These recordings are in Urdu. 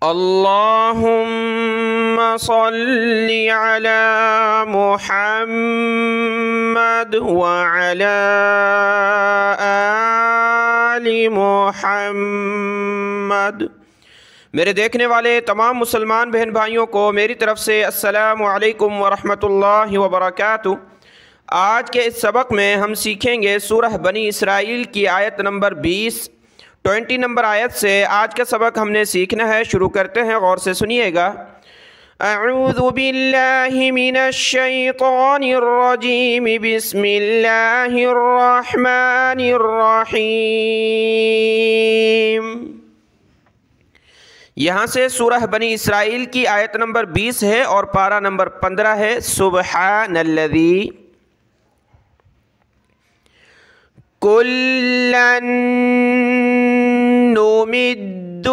اللہم صلی علی محمد وعلی آل محمد۔ میرے دیکھنے والے تمام مسلمان بہن بھائیوں کو میری طرف سے السلام علیکم ورحمۃ اللہ وبرکاتہ۔ آج کے اس سبق میں ہم سیکھیں گے سورہ بنی اسرائیل کی آیت نمبر 20 نمبر آیت سے آج کا سبق ہم نے سیکھنا ہے۔ شروع کرتے ہیں، غور سے سنیے گا۔ اعوذ باللہ من الشیطان الرجیم، بسم اللہ الرحمن الرحیم۔ یہاں سے سورہ بنی اسرائیل کی آیت نمبر 20 ہے اور پارہ نمبر 15 ہے۔ سبحان الذی کلن نمد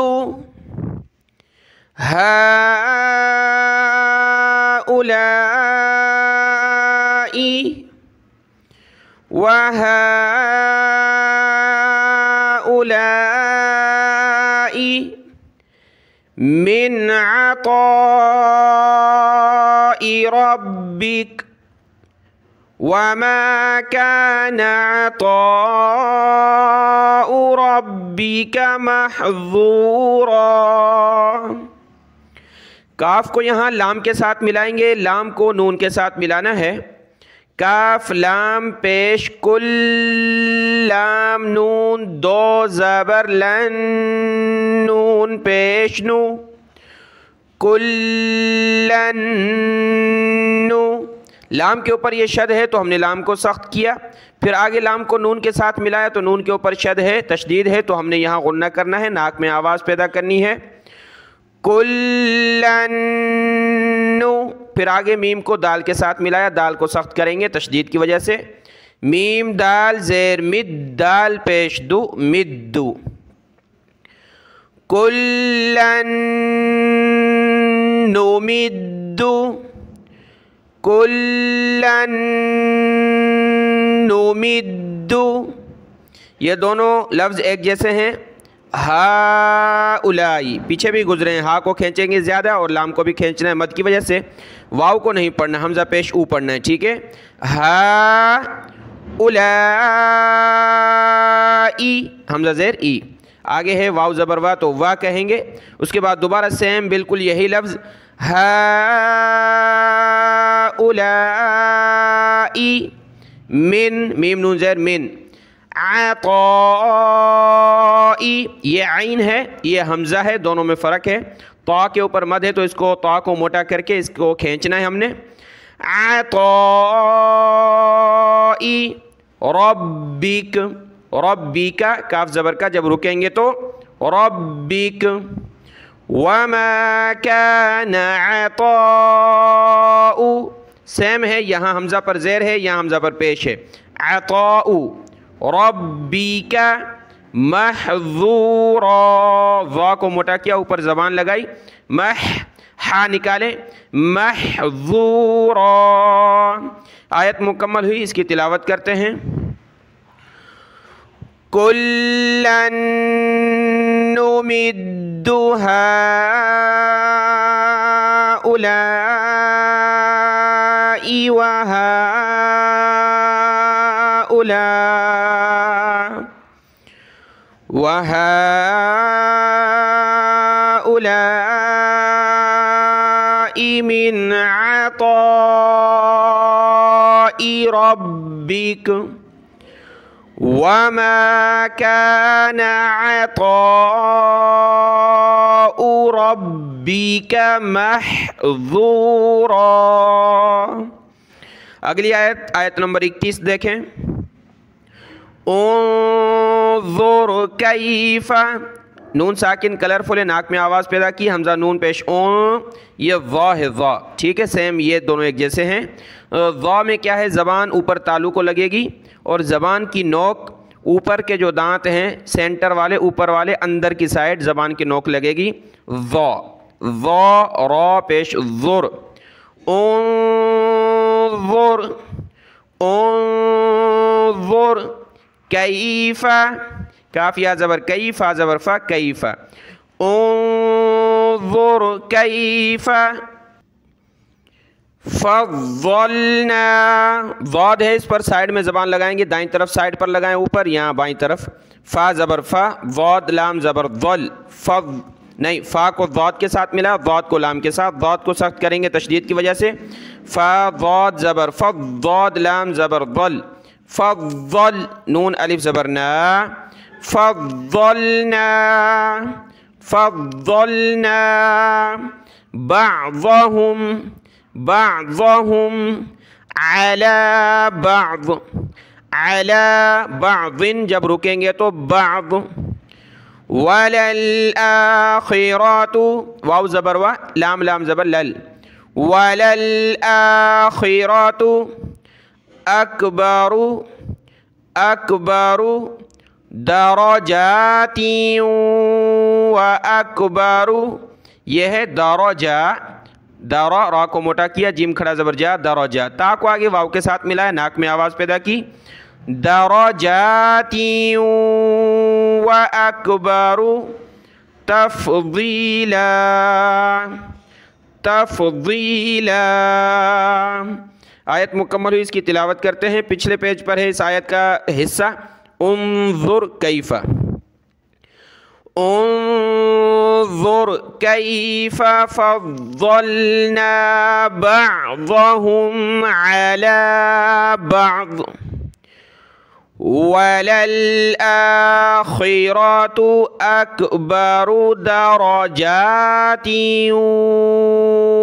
ہؤلاء وہؤلاء من عطاء ربک وما كان عطاء ربك محظورا۔ کاف کو یہاں لام کے ساتھ ملائیں گے، لام کو نون کے ساتھ ملانا ہے۔ کاف لام پیش کل، لام نون دو زبر لن، نون پیش نو، کلن نو۔ لام کے اوپر یہ شد ہے تو ہم نے لام کو سخت کیا، پھر آگے لام کو نون کے ساتھ ملایا تو نون کے اوپر شد ہے، تشدید ہے، تو ہم نے یہاں غنہ کرنا ہے، ناک میں آواز پیدا کرنی ہے۔ کلن نو، پھر آگے میم کو دال کے ساتھ ملایا، دال کو سخت کریں گے تشدید کی وجہ سے۔ میم دال زیر مد، دال پیش دو، مدو۔ کلن نمدو، کلن نمدو۔ یہ دونوں لفظ ایک جیسے ہیں۔ ہؤلائی پیچھے بھی گزرے ہیں، ہا کو کھینچیں گے زیادہ اور لام کو بھی کھینچنا ہے مد کی وجہ سے۔ واو کو نہیں پڑھنا، حمزہ پیش او پڑھنا ہے، ٹھیک ہے۔ ہؤلائی، حمزہ زیر ای، آگے ہے واو زبر وا تو وا کہیں گے۔ اس کے بعد دوبارہ سیم بالکل یہی لفظ ہؤلائی من، میم نون زیر من، عطائی، یہ عین ہے یہ حمزہ ہے، دونوں میں فرق ہے۔ طا کے اوپر مد ہے تو اس کو طا کو موٹا کر کے اس کو کھینچنا ہے ہم نے۔ عطائی ربک، ربک کاف زبر کا جب رکیں گے تو ربک۔ وما كان عطاء، سیم ہے، یہاں حمزہ پر زیر ہے، یہاں حمزہ پر پیش ہے۔ عطاء ربک محظورا، وا کو موٹا کیا، اوپر زبان لگائی، ہا نکالیں، محظورا۔ آیت مکمل ہوئی، اس کی تلاوت کرتے ہیں۔ کلن نمد ہؤلاء وہؤلاء من عطاء ربک وما كان عطاء ربك محظورا۔ اگلی آیت، آیت نمبر 21 دیکھیں۔ انظر کیف، نون ساکن کلرفل ہے، ناک میں آواز پیدا کی، حمزہ نون پیش اون، یہ وا ہے، وا، ٹھیک ہے، سیم یہ دونوں ایک جیسے ہیں۔ وا میں کیا ہے، زبان اوپر تالو کو لگے گی اور زبان کی نوک اوپر کے جو دانت ہیں سینٹر والے اوپر والے اندر کی سائڈ زبان کی نوک لگے گی۔ وا، وا را پیش ذر، انظر، انظر کیف، کاف یا زبر کیف، زبر فا، کیف، انظر انظر کیف فضلنا، ضاد ہے اس پر سائیڈ میں زبان لگائیں گے، دائیں طرف سائیڈ پر لگائیں اوپر، یہاں بائیں طرف، فا زبر فا، ضاد لام زبر ضل، نہیں، فا کو ضاد کے ساتھ ملا، ضاد کو لام کے ساتھ، ضاد کو سخت کریں گے تشدید کی وجہ سے، فا ضاد زبر فض، ضاد لام زبر ضل، فضل، نون الف زبر نا، فضلنا فضلنا بعضهم على بعض، على بعض جب رکیں گے تو بعض، وللآخرات، واو زبر وا، لام لام زبر لل، وللآخرات اکبر درجات و اکبر، یہ ہے درجہ، دارا، را کو موٹا کیا، جیم کھڑا زبر جا، درجہ، تا کو آگے واو کے ساتھ ملا ہے، ناک میں آواز پیدا کی، درجات و اکبر تفضیلا، تفضیلا۔ آیت مکمل ہوئی، اس کی تلاوت کرتے ہیں۔ پچھلے پیج پر ہے اس آیت کا حصہ، انظر کیف، انظر کیف فضلنا بعضهم على بعض وللآخرات اکبر درجات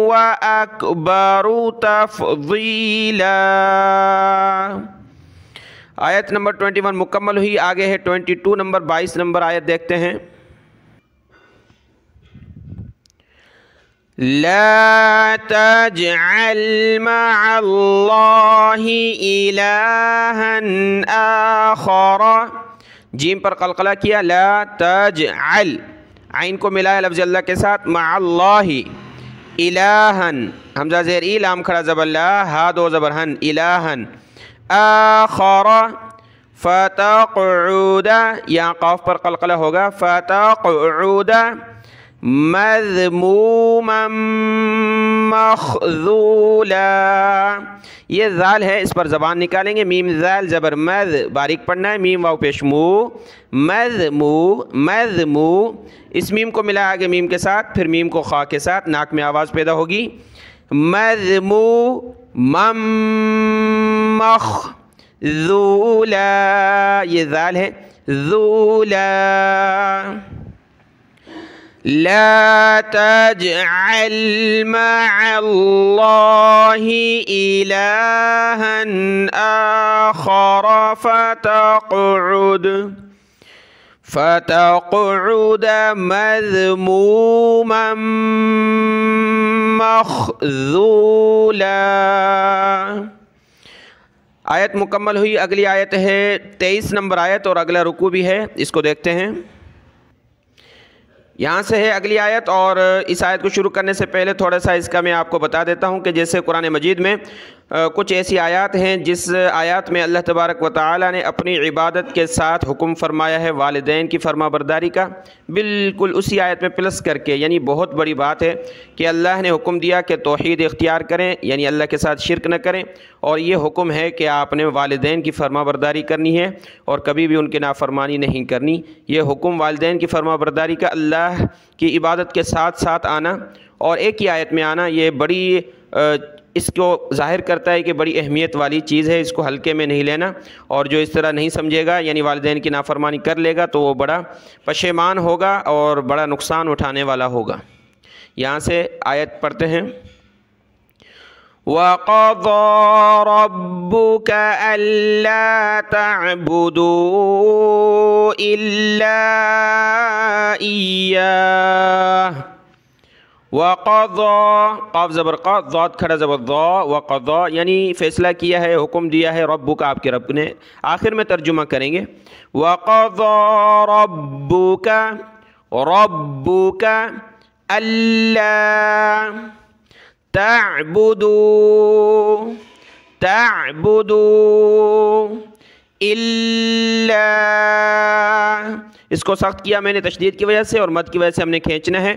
واکبر تفضیلا۔ آیت نمبر 21 مکمل ہوئی، آگے ہے 22 نمبر، 22 نمبر آیت دیکھتے ہیں۔ لا تجعل مع اللہ الہا آخر، جیم پر قلقلہ کیا، لا تجعل، عین کو ملایا لفظ اللہ کے ساتھ، مع اللہ الہا، حمزہ زیر ای، لام کھڑا زبر لا، ہا دو زبر ہن، الہا آخر فتقعد، یہاں قاف پر قلقلہ ہوگا، فتقعد مذموما مخذولا، یہ ذال ہے، اس پر زبان نکالیں گے، میم ذال زبر مذ، باریک پڑھنا ہے، میم واو پیش مو، مذمو، مذمو، اس میم کو ملا آگے میم کے ساتھ، پھر میم کو خا کے ساتھ، ناک میں آواز پیدا ہوگی، مذمو مخذولا، یہ ذال ہے، ذولا۔ لا تجعل مع اللہ الہا آخر فتقعد مذموما مخذولا۔ آیت مکمل ہوئی، اگلی آیت ہے 23 نمبر آیت اور اگلا رکوع بھی ہے، اس کو دیکھتے ہیں۔ یہاں سے ہے اگلی آیت، اور اس آیت کو شروع کرنے سے پہلے تھوڑا سا اس کا میں آپ کو بتا دیتا ہوں کہ جیسے قرآن مجید میں کچھ ایسی آیات ہیں جس آیات میں اللہ تبارک و تعالی نے اپنی عبادت کے ساتھ حکم فرمایا ہے والدین کی فرما برداری کا، بالکل اسی آیت میں پلس کر کے، یعنی بہت بڑی بات ہے کہ اللہ نے حکم دیا کہ توحید اختیار کریں، یعنی اللہ کے ساتھ شرک نہ کریں، اور یہ حکم ہے کہ آپ نے والدین کی فرما برداری کرنی ہے اور کبھی بھی ان کی نافرمانی نہیں کرنی۔ یہ حکم والدین کی فرما برداری کا اللہ کی عبادت کے ساتھ ساتھ آنا اور ایک ہی آیت میں آنا، یہ بڑی اس کو ظاہر کرتا ہے کہ بڑی اہمیت والی چیز ہے، اس کو ہلکے میں نہیں لینا، اور جو اس طرح نہیں سمجھے گا، یعنی والدین کی نافرمانی کر لے گا، تو وہ بڑا پشیمان ہوگا اور بڑا نقصان اٹھانے والا ہوگا۔ یہاں سے آیت پڑھتے ہیں، وَقَضَى رَبُّكَ أَلَّا تَعْبُدُوا إِلَّا إِيَّاهُ، وَقَضَى، قاف زبر قا، ضاد کھڑا زبر ضا، وَقَضَى یعنی فیصلہ کیا ہے، حکم دیا ہے، ربک آپ کے رب نے، آخر میں ترجمہ کریں گے، وَقَضَى رَبُّكَ، رَبُّكَ أَلَّا تعبدوا إلا، اس کو سخت کیا میں نے تشدید کی وجہ سے اور مد کی وجہ سے ہم نے کھینچنا ہے،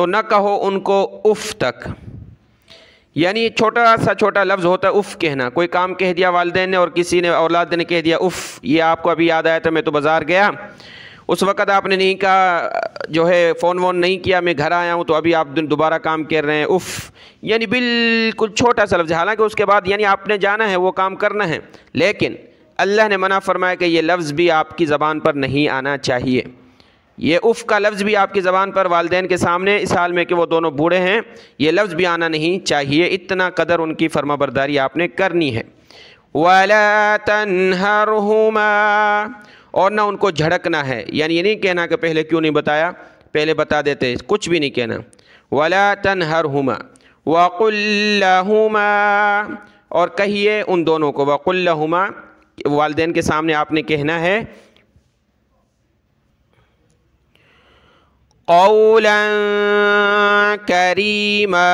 تو نہ کہو ان کو اف تک، یعنی چھوٹا لفظ ہوتا ہے اف کہنا. کوئی کام کہہ دیا والدین نے اور کسی نے اولاد نے کہہ دیا اف. یہ آپ کو ابھی یاد آیا تھا، میں تو بازار گیا، اس وقت آپ نے نہیں کہا جو ہے فون وون نہیں کیا، میں گھر آیا ہوں تو ابھی آپ دوبارہ کام کر رہے ہیں اف. یعنی بالکل چھوٹا سا لفظ، حالانکہ اس کے بعد یعنی آپ نے جانا ہے وہ کام کرنا ہے، لیکن اللہ نے منع فرمایا کہ یہ لفظ بھی آپ کی زبان پر نہیں آنا چاہیے. یہ اف کا لفظ بھی آپ کی زبان پر والدین کے سامنے اس حال میں کہ وہ دونوں بوڑھے ہیں یہ لفظ بھی آنا نہیں چاہیے. اتنا قدر ان کی فرما برداری آپ نے کرنی ہے. وَلَا تَنْهَرْهُمَا، اور نہ ان کو جھڑکنا ہے، یعنی یہ نہیں کہنا کہ پہلے کیوں نہیں بتایا، پہلے بتا دیتے، کچھ بھی نہیں کہنا. وَلَا تَنْهَرْهُمَا وَقُلْ لَهُمَا، اور کہیے ان دونوں کو، وَقُلْ لَهُمَا والدین کے سامنے آپ نے کہنا ہے قولا کریما.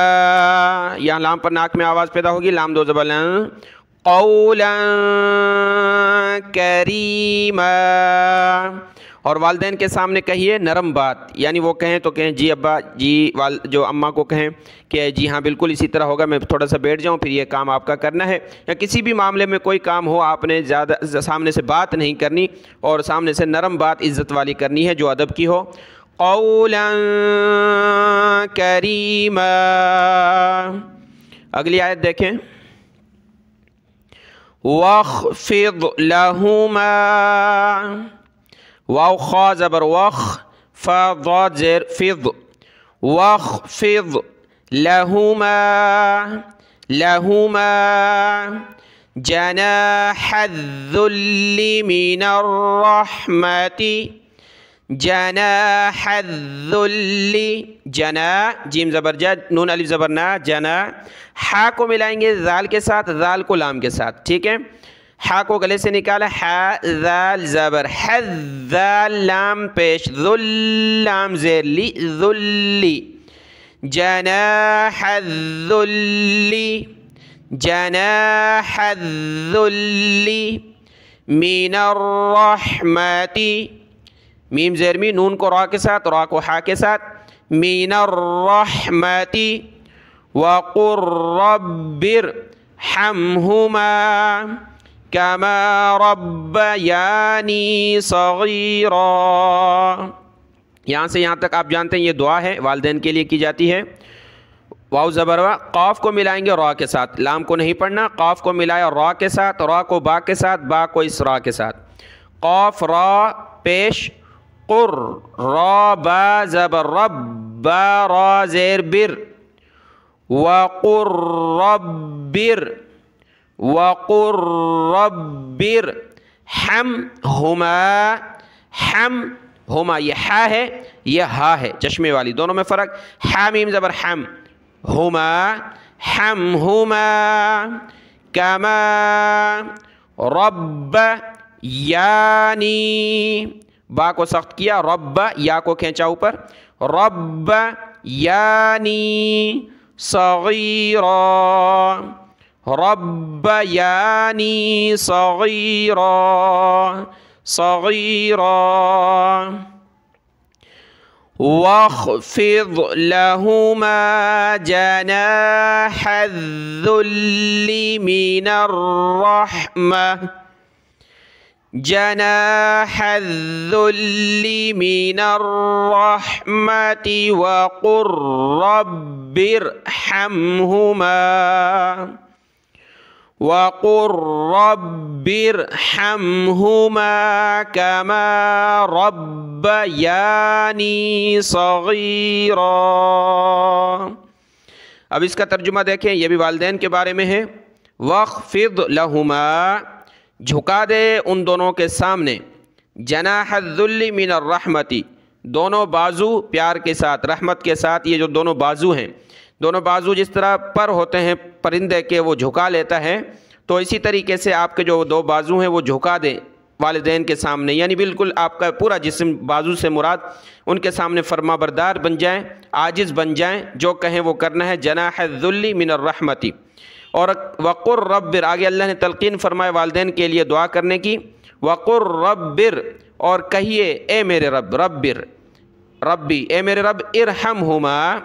یہاں لام پر ناک میں آواز پیدا ہوگی، لام دو زبر لام. قولا کریما، اور والدین کے سامنے کہیے نرم بات، یعنی وہ کہیں تو کہیں جی ابا، جی جو اماں کو کہیں کہ جی ہاں بالکل اسی طرح ہوگا، میں تھوڑا سا بیٹھ جاؤں پھر یہ کام آپ کا کرنا ہے. یا کسی بھی معاملے میں کوئی کام ہو آپ نے زیادہ سامنے سے بات نہیں کرنی اور سامنے سے نرم بات عزت والی کرنی ہے جو ادب کی ہو. قولا کریما. اگلی آیت دیکھیں. واخفض لہما، واو خا زبر وخ، فا ضاد زیر فض. واخفض لہما لہما جناح الذل من الرحمة. جناح الذل، جنا جیم زبر جد، نون الف زبر نا، جنا. ہا کو ملائیں گے ذال کے ساتھ، ذال کو لام کے ساتھ، ٹھیک ہے. ہا کو گلے سے نکالا، ہا ذال زبر، حذ ذال لام پیش، ذل لام زیر لی، ذلی. جناح الذل جناح الذل من الرحمة، میم زیر می، نون کو را کے ساتھ، را کو ہا کے ساتھ، من الرحمة. وقل رب ارحمهما كما ربياني صغيرا. یہاں سے یہاں تک آپ جانتے ہیں یہ دعا ہے والدین کے لیے کی جاتی ہے. واو زبر وا، قاف کو ملائیں گے را کے ساتھ، لام کو نہیں پڑھنا، قاف کو ملایا را کے ساتھ، را کو با کے ساتھ، با کو اس را کے ساتھ. قاف را پیش، قر را با زبر رب، با را زیر بر. وقر ربر وقر ربر ہما ہم ہما، یہ ہا ہے یہ ہا ہے، چشمے والی، دونوں میں فرق. ہا میم زبر ہم، ہما ہم ہما کما رب یعنی، با کو سخت کیا، رب یا کو کھینچا اوپر، رب یعنی صغیرا، رب یعنی صغیرا صغیرا. واخفض لهما جناح الذل من الرحمة. جناح الذل من الرحمة وقل رب ارحمهما وقل رب ارحمهما كما ربياني صغيرا. اب اس کا ترجمہ دیکھیں، یہ بھی والدین کے بارے میں ہے. واخفض لهما، جھکا دے ان دونوں کے سامنے، جناح الذل من الرحمتی، دونوں بازو پیار کے ساتھ، رحمت کے ساتھ. یہ جو دونوں بازو ہیں، دونوں بازو جس طرح پر ہوتے ہیں پرندے کے وہ جھکا لیتا ہے، تو اسی طریقے سے آپ کے جو دو بازو ہیں وہ جھکا دیں والدین کے سامنے، یعنی بالکل آپ کا پورا جسم، بازو سے مراد ان کے سامنے فرما بردار بن جائیں، عاجز بن جائیں، جو کہیں وہ کرنا ہے. جناح الذل من الرحمتی. اور وقر ربر، آگے اللہ نے تلقین فرمائے والدین کے لیے دعا کرنے کی. وقر ربر، اور کہیے اے میرے رب، ربر ربی اے میرے رب ارحمہما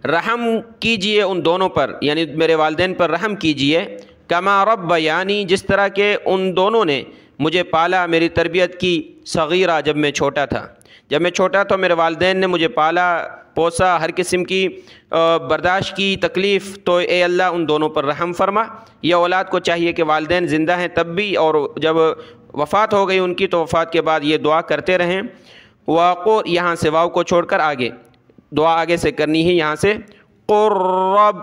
رحم کیجئے ان دونوں پر، یعنی میرے والدین پر رحم کیجئے، کما ربیانی جس طرح کہ ان دونوں نے مجھے پالا، میری تربیت کی، صغیرہ جب میں چھوٹا تھا، جب میں چھوٹا تو میرے والدین نے مجھے پالا پوسا، ہر قسم کی برداشت کی تکلیف، تو اے اللہ ان دونوں پر رحم فرما۔ یہ اولاد کو چاہیے کہ والدین زندہ ہیں تب بھی اور جب وفات ہو گئی ان کی تو وفات کے بعد یہ دعا کرتے رہیں۔ وَقُرْ یہاں سے واو کو چھوڑ کر آگے دعا آگے سے کرنی ہے، یہاں سے قرب،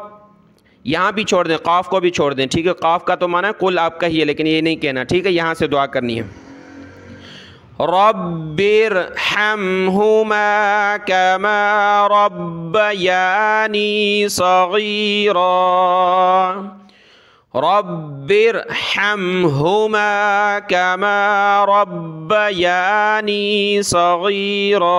یہاں بھی چھوڑ دیں، قاف کو بھی چھوڑ دیں، ٹھیک ہے؟ قاف کا تو معنی ہے قل آپ کہیے، لیکن یہ نہیں کہنا، ٹھیک ہے؟ یہاں سے دعا کرنی ہے۔ رب ارحمہما کما ربیانی صغیرا، رب ارحمہما کما ربیانی صغیرا۔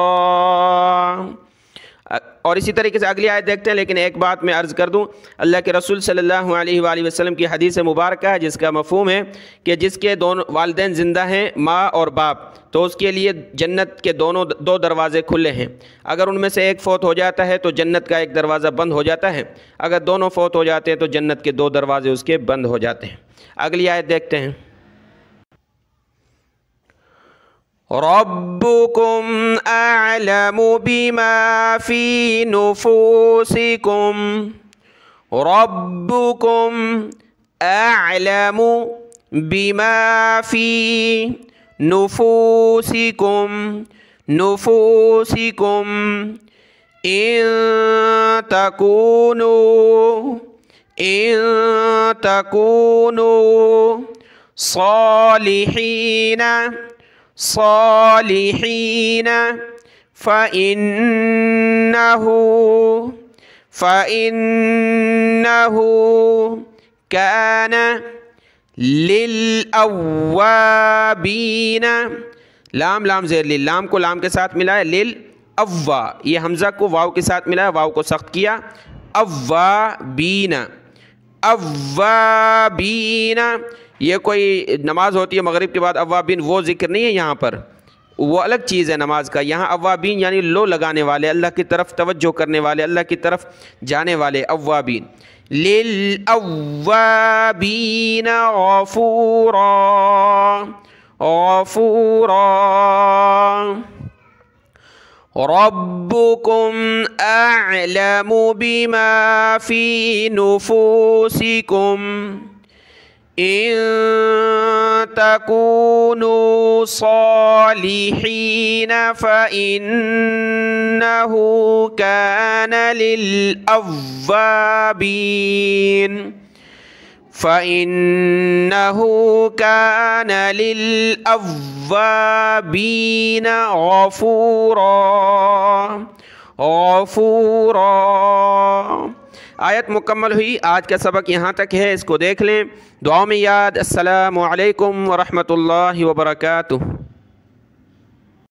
اور اسی طریقے سے اگلی آیت دیکھتے ہیں، لیکن ایک بات میں عرض کر دوں، اللہ کے رسول صلی اللہ علیہ وآلہ وسلم کی حدیث مبارکہ ہے جس کا مفہوم ہے کہ جس کے دونوں والدین زندہ ہیں، ماں اور باپ، تو اس کے لیے جنت کے دو دروازے کھلے ہیں۔ اگر ان میں سے ایک فوت ہو جاتا ہے تو جنت کا ایک دروازہ بند ہو جاتا ہے، اگر دونوں فوت ہو جاتے ہیں تو جنت کے 2 دروازے اس کے بند ہو جاتے ہیں۔ اگلی آیت دیکھتے ہیں۔ ربکم اعلم بما فی نفوسکم، ربکم اعلم بما فی نفوسکم، نفوسکم ان تکونوا صالحین صالحین فإنه كان للأوابین، لام زیر لیل، لام کو لام کے ساتھ ملایا، للأوا، یہ حمزہ کو واو کے ساتھ ملایا، واو کو سخت کیا، اوابین، اوابین، یہ کوئی نماز ہوتی ہے مغرب کے بعد اوابین، وہ ذکر نہیں ہے یہاں پر، وہ الگ چیز ہے نماز کا۔ یہاں اوابین یعنی لو لگانے والے، اللہ کی طرف توجہ کرنے والے، اللہ کی طرف جانے والے، اوابین۔ للأوابین غفورا، غفورا۔ ربکم اعلم بما فی نفوسکم ان تکونوا صالحین فإنه كان للأوابین، فإنه كان للأوابین غفورا، غفورا۔ آیت مکمل ہوئی، آج کا سبق یہاں تک ہے، اس کو دیکھ لیں، دعاؤں میں یاد۔ السلام علیکم ورحمۃ اللہ وبرکاتہ۔